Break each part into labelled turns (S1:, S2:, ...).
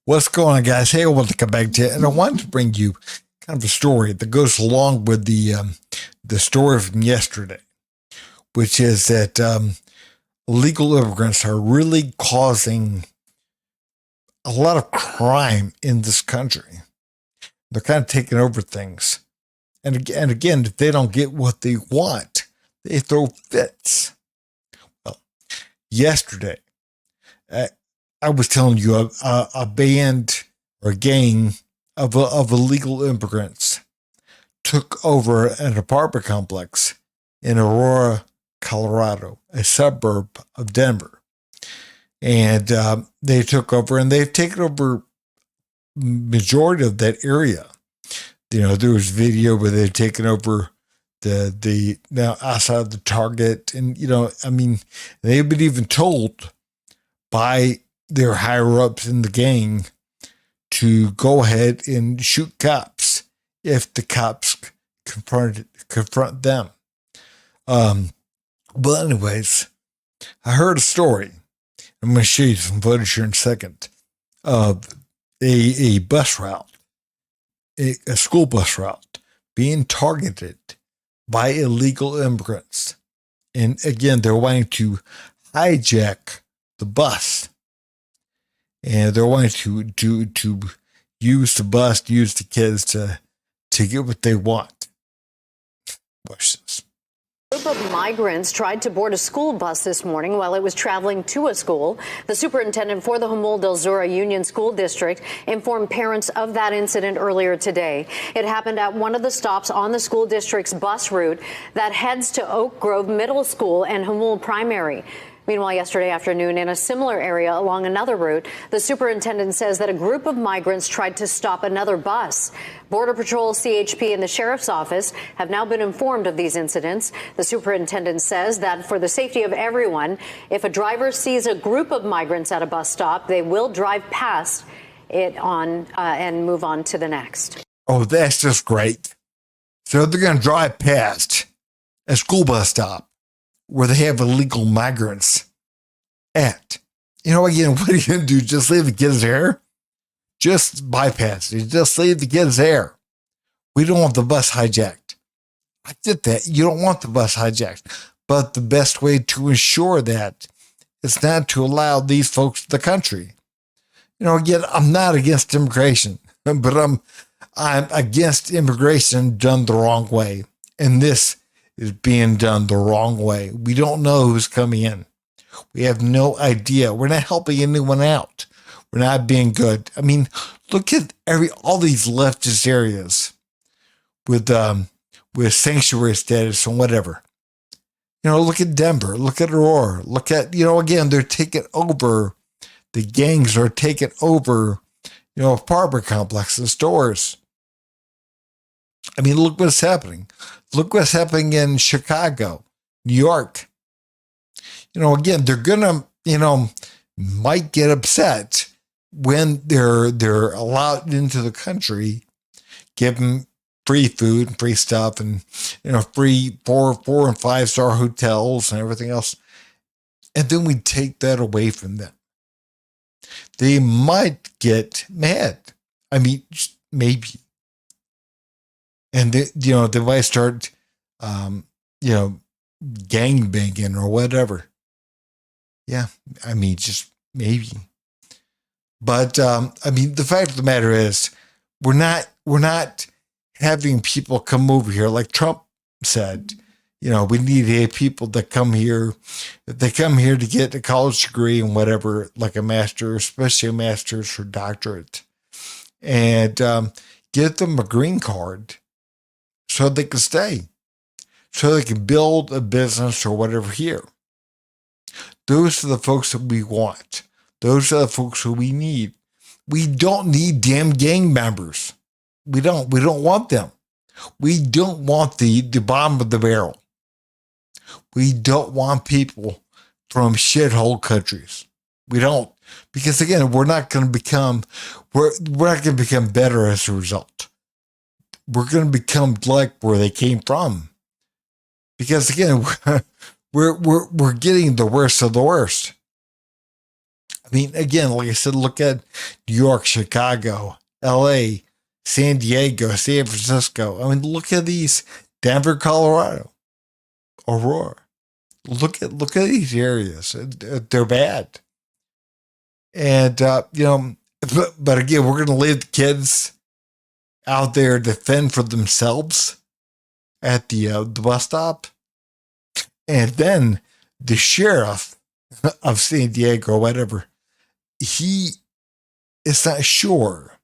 S1: What's going on, guys? Hey, I want to come back to it, and I wanted to bring you kind of a story that goes along with the story from yesterday, which is that illegal immigrants are really causing a lot of crime in this country. They're kind of taking over things, and again, if they don't get what they want, they throw fits. Well, yesterday, uh, I was telling you a band or a gang of illegal immigrants took over an apartment complex in Aurora, Colorado, a suburb of Denver. And they took over, and they've taken over majority of that area. You know, there was video where they've taken over the now outside the Target, and I mean, they've been even told by their higher ups in the gang to go ahead and shoot cops if the cops confront them. But anyways, I heard a story. I'm going to show you some footage here in a second of a bus route, a school bus route being targeted by illegal immigrants. And again, they're wanting to hijack the bus. And they're wanting to use the bus, use the kids to get what they want. Watch this.
S2: A group of migrants tried to board a school bus this morning while it was traveling to a school. The superintendent for the Humul del Zura Union School District informed parents of that incident earlier today. It happened at one of the stops on the school district's bus route that heads to Oak Grove Middle School and Humul Primary. Meanwhile, yesterday afternoon, in a similar area along another route, the superintendent says that a group of migrants tried to stop another bus. Border Patrol, CHP, and the sheriff's office have now been informed of these incidents. The superintendent says that for the safety of everyone, if a driver sees a group of migrants at a bus stop, they will drive past it and move on to the next.
S1: Oh, that's just great. So they're going to drive past a school bus stop where they have illegal migrants at. Again, what are you going to do? Just leave the kids there? Just bypass it. Just leave the kids there. We don't want the bus hijacked. I get that. You don't want the bus hijacked. But the best way to ensure that is not to allow these folks to the country. Again, I'm not against immigration, but I'm against immigration done the wrong way. And this is being done the wrong way. We don't know who's coming in. We have no idea. We're not helping anyone out. We're not being good. I mean, look at all these leftist areas with sanctuary status and whatever. Look at Denver. Look at Aurora. Look at, again, they're taking over. The gangs are taking over, apartment complexes, stores. I mean, look what's happening. Look what's happening in Chicago, New York. Again, they're gonna, might get upset when they're allowed into the country, give them free food and free stuff, and free 4 and 5 star hotels and everything else, and then we take that away from them. They might get mad. I mean, maybe. And they might start, gang banging or whatever. Yeah, I mean, just maybe. But I mean, the fact of the matter is, we're not having people come over here like Trump said. We need to have people that come here. If they come here to get a college degree and whatever, like a master's, especially a master's or doctorate, and get them a green card, so they can stay, so they can build a business or whatever here. Those are the folks that we want. Those are the folks who we need. We don't need damn gang members. We don't want them. We don't want the bottom of the barrel. We don't want people from shithole countries. We don't. Because again, we're not going to become better as a result. We're going to become like where they came from. Because again, we're getting the worst of the worst. I mean, again, like I said, look at New York, Chicago, LA, San Diego, San Francisco. I mean, look at these, Denver, Colorado, Aurora. Look at these areas. They're bad. And but again, we're gonna leave the kids out there to fend for themselves at the bus stop. And then the sheriff of San Diego or whatever, he is not sure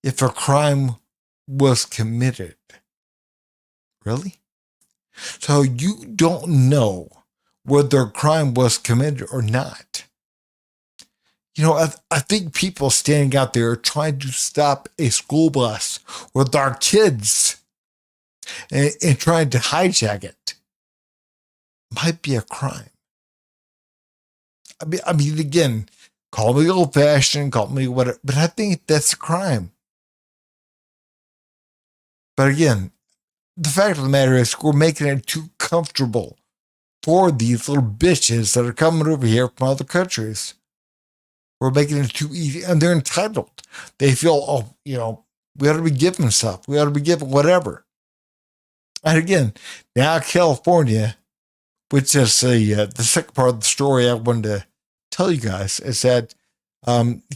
S1: if a crime was committed. Really? So you don't know whether a crime was committed or not. You know, I think people standing out there trying to stop a school bus with our kids and trying to hijack it might be a crime. I mean, again, call me old-fashioned, call me whatever, but I think that's a crime. But again, the fact of the matter is we're making it too comfortable for these little bitches that are coming over here from other countries. We're making it too easy, and they're entitled. They feel, we ought to be given stuff. We ought to be given whatever. And again, now California, which is the second part of the story I wanted to tell you guys, is that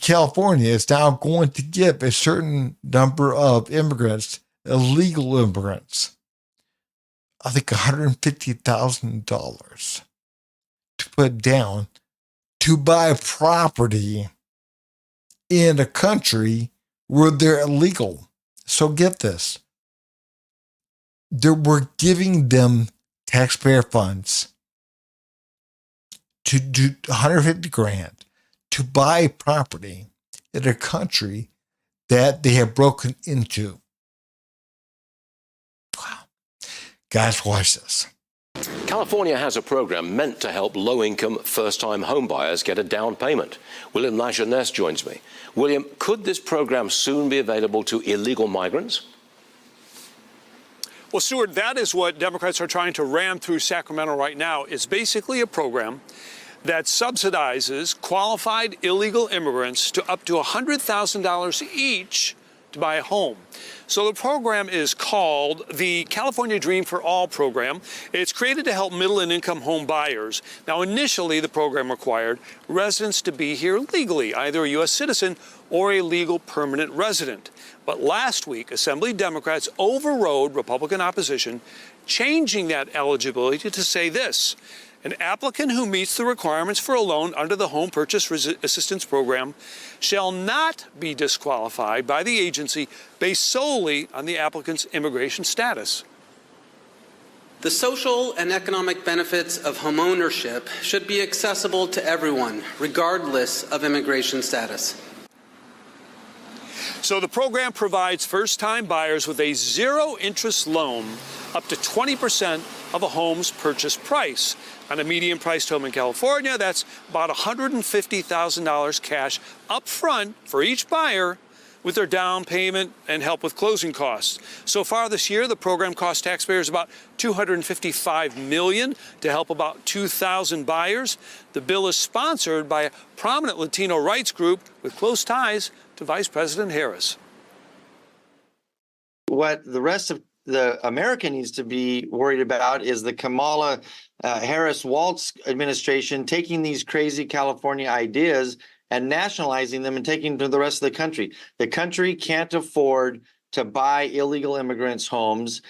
S1: California is now going to give a certain number of immigrants, illegal immigrants, I think $150,000 to put down to buy property in a country where they're illegal. So get this. We're giving them taxpayer funds to do 150 grand to buy property in a country that they have broken into. Wow. Guys, watch this.
S3: California has a program meant to help low-income first-time homebuyers get a down payment. William Lajeunesse joins me. William, could this program soon be available to illegal migrants?
S4: Well, Stuart, that is what Democrats are trying to ram through Sacramento right now. It's basically a program that subsidizes qualified illegal immigrants to up to $100,000 each to buy a home. So the program is called the California Dream for All program. It's created to help middle and income home buyers. Now, initially, the program required residents to be here legally, either a U.S. citizen or a legal permanent resident. But last week, Assembly Democrats overrode Republican opposition, changing that eligibility to say this: an applicant who meets the requirements for a loan under the Home Purchase Assistance Program shall not be disqualified by the agency based solely on the applicant's immigration status.
S5: The social and economic benefits of homeownership should be accessible to everyone, regardless of immigration status.
S4: So the program provides first-time buyers with a zero-interest loan up to 20% of a home's purchase price. On a median-priced home in California, that's about $150,000 cash up front for each buyer, with their down payment and help with closing costs. So far this year, the program cost taxpayers about $255 million to help about 2,000 buyers. The bill is sponsored by a prominent Latino rights group with close ties to Vice President Harris.
S6: What the rest of the America needs to be worried about is the Kamala Harris-Walz administration taking these crazy California ideas and nationalizing them and taking them to the rest of the country. The country can't afford to buy illegal immigrants' homes.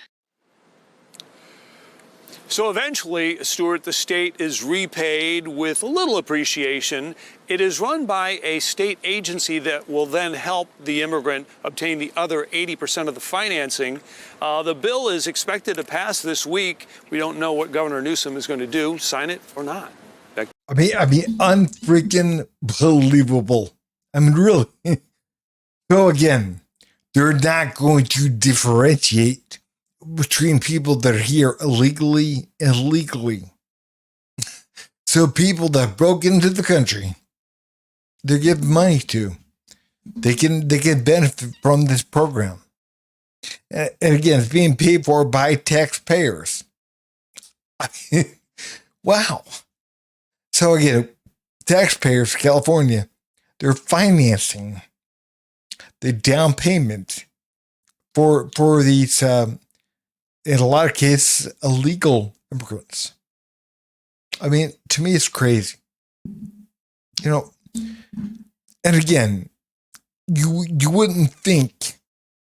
S4: So eventually, Stuart, the state is repaid with a little appreciation. It is run by a state agency that will then help the immigrant obtain the other 80% of the financing. The bill is expected to pass this week. We don't know what Governor Newsom is going to do, sign it or not.
S1: I mean, unfreaking believable. I mean, really. So again, they're not going to differentiate between people that are here illegally and legally. So people that broke into the country, they're giving money to. They can benefit from this program. And again, it's being paid for by taxpayers. I mean, wow. So again, taxpayers of California, they're financing the down payment for these, in a lot of cases, illegal immigrants. I mean, to me, it's crazy. You know, and again, you wouldn't think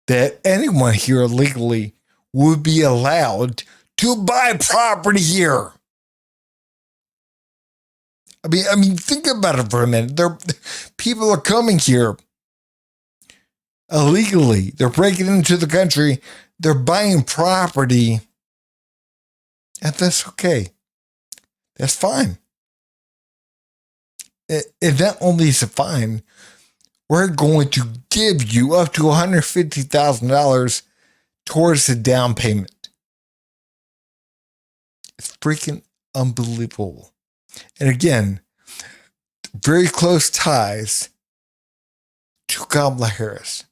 S1: that anyone here illegally would be allowed to buy property here. I mean, think about it for a minute. People are coming here illegally. They're breaking into the country. They're buying property. And that's okay. That's fine. And not only is it fine, we're going to give you up to $150,000 towards the down payment. It's freaking unbelievable. And again, very close ties to Kamala Harris.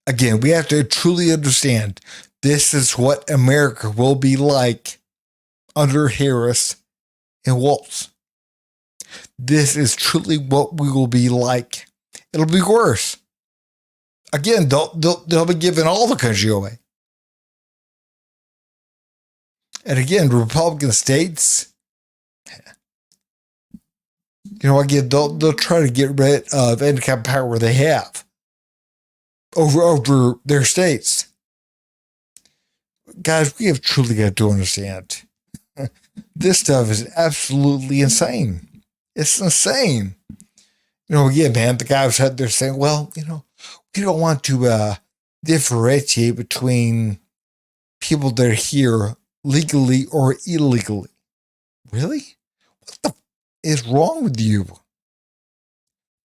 S1: Again, we have to truly understand this is what America will be like under Harris and Waltz. This is truly what we will be like. It'll be worse. Again, they'll be giving all the country away. And again, Republican states, again, they'll try to get rid of any kind of power they have over their states. Guys, we have truly got to understand. This stuff is absolutely insane. It's insane. Again, man, the guy was out there saying, well, we don't want to differentiate between people that are here legally or illegally. Really? What the is wrong with you?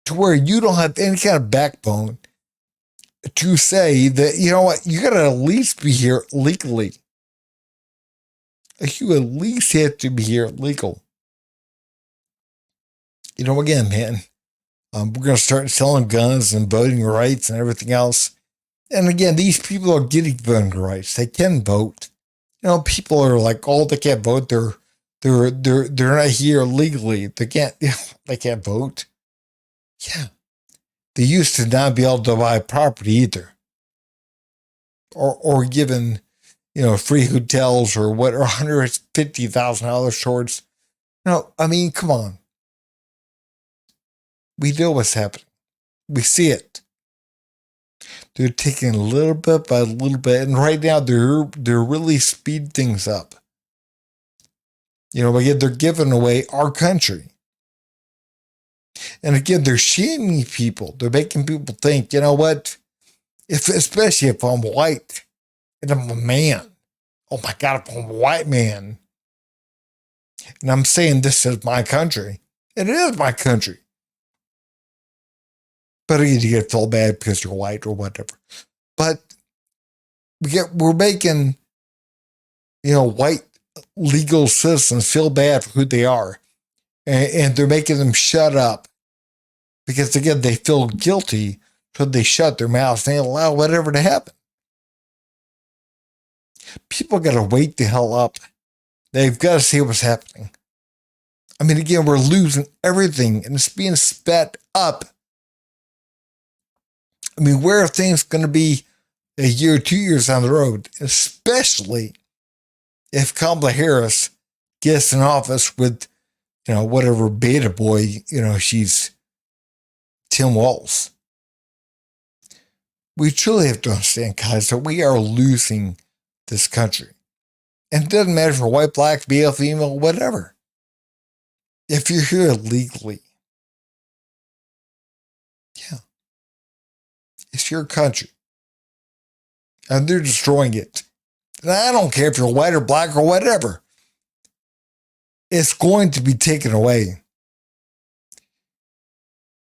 S1: To where you don't have any kind of backbone to say that, you got to at least be here legally. You at least have to be here legal. Again, man, we're going to start selling guns and voting rights and everything else. And again, these people are getting voting rights. They can vote. People are like, oh, they can't vote. They're not here legally. They can't vote. Yeah. They used to not be able to buy property either. Or given, free hotels or what, or $150,000 towards. Come on. We know what's happening. We see it. They're taking a little bit by little bit, and right now they're really speed things up. Again, they're giving away our country. And again, they're shaming people. They're making people think, what? Especially if I'm white and I'm a man. Oh my God, if I'm a white man. And I'm saying this is my country. And it is my country. But again, you get feel bad because you're white or whatever. But we're making, white legal citizens feel bad for who they are. And they're making them shut up. Because again, they feel guilty, so they shut their mouths and they allow whatever to happen. People got to wake the hell up. They've got to see what's happening. Again, we're losing everything and it's being sped up. Where are things going to be a year, 2 years down the road, especially if Kamala Harris gets in office with, whatever beta boy, she's Tim Walz. We truly have to understand, guys, that we are losing this country. And it doesn't matter if you're white, black, male, female, whatever. If you're here legally, yeah. It's your country. And they're destroying it. And I don't care if you're white or black or whatever. It's going to be taken away.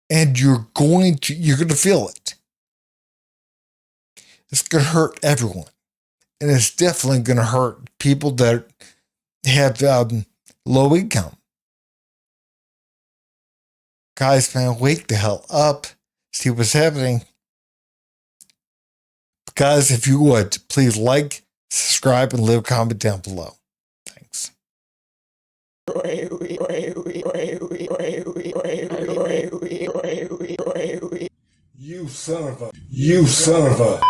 S1: And you're going to feel it. It's going to hurt everyone. And it's definitely going to hurt people that have low income. Guys, man, wake the hell up. See what's happening. Guys, if you would, please like, subscribe, and leave a comment down below. You son of a.